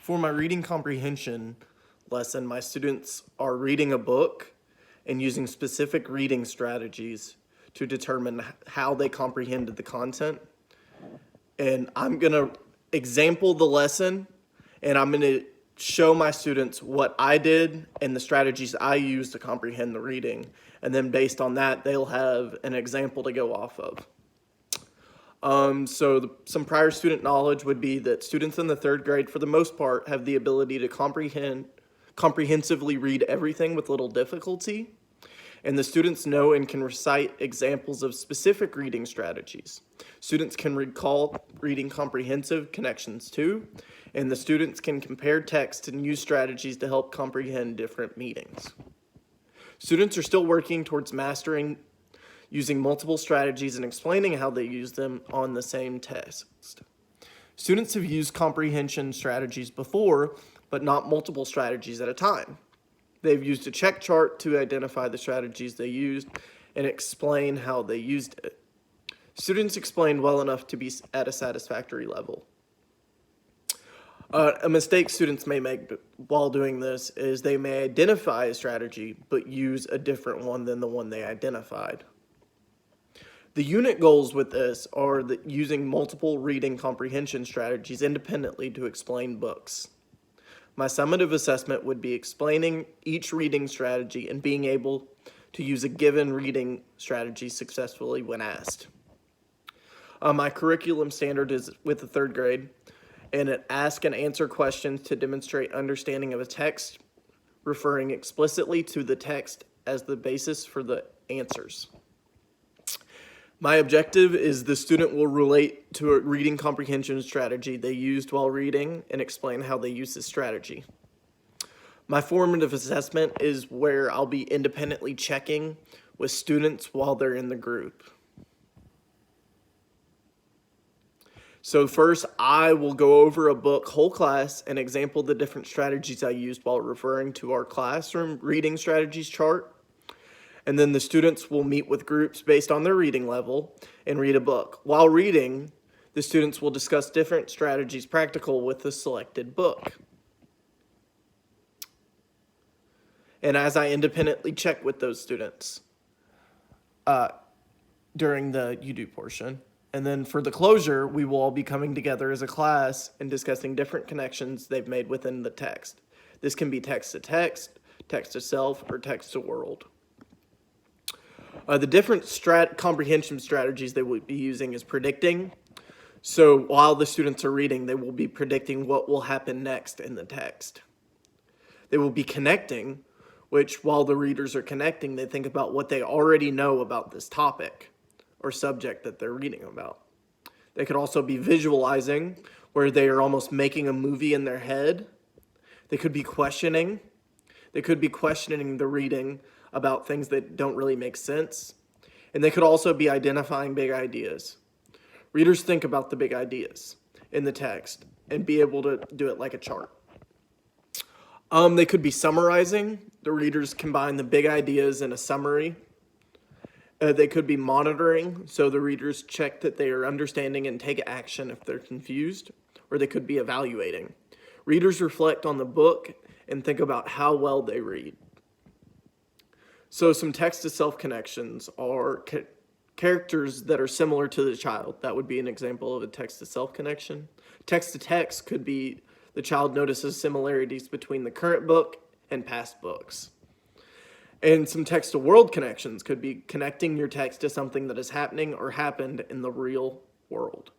For my reading comprehension lesson, my students are reading a book and using specific reading strategies to determine how they comprehended the content. And I'm going to example the lesson, and I'm going to show my students what I did and the strategies I used to comprehend the reading. And then based on that, they'll have an example to go off of. Some prior student knowledge would be that students in the third grade, for the most part, have the ability to comprehensively read everything with little difficulty. And the students know and can recite examples of specific reading strategies. Students can recall reading comprehensive connections too, and the students can compare text and use strategies to help comprehend different meanings. Students are still working towards mastering using multiple strategies and explaining how they use them on the same text. Students have used comprehension strategies before, but not multiple strategies at a time. They've used a check chart to identify the strategies they used and explain how they used it. Students explained well enough to be at a satisfactory level. A mistake students may make while doing this is they may identify a strategy but use a different one than the one they identified. The unit goals with this are using multiple reading comprehension strategies independently to explain books. My summative assessment would be explaining each reading strategy and being able to use a given reading strategy successfully when asked. My curriculum standard is with the third grade, and it ask and answer questions to demonstrate understanding of a text, referring explicitly to the text as the basis for the answers. My objective is the student will relate to a reading comprehension strategy they used while reading and explain how they use this strategy. My formative assessment is where I'll be independently checking with students while they're in the group. So first, I will go over a book whole class and example the different strategies I used while referring to our classroom reading strategies chart. And then the students will meet with groups based on their reading level and read a book. While reading, the students will discuss different strategies practical with the selected book. And as I independently check with those students during the you do portion. And then for the closure, we will all be coming together as a class and discussing different connections they've made within the text. This can be text to text, text to self, or text to world. The different comprehension strategies they will be using is predicting. So while the students are reading, they will be predicting what will happen next in the text. They will be connecting, which while the readers are connecting, they think about what they already know about this topic or subject that they're reading about. They could also be visualizing, where they are almost making a movie in their head. They could be questioning. They could be questioning the reading about things that don't really make sense. And they could also be identifying big ideas. Readers think about the big ideas in the text and be able to do it like a chart. They could be summarizing. The readers combine the big ideas in a summary. They could be monitoring, so the readers check that they are understanding and take action if they're confused, or they could be evaluating. Readers reflect on the book and think about how well they read. So some text-to-self connections are characters that are similar to the child. That would be an example of a text-to-self connection. Text-to-text could be the child notices similarities between the current book and past books. And some text-to-world connections could be connecting your text to something that is happening or happened in the real world.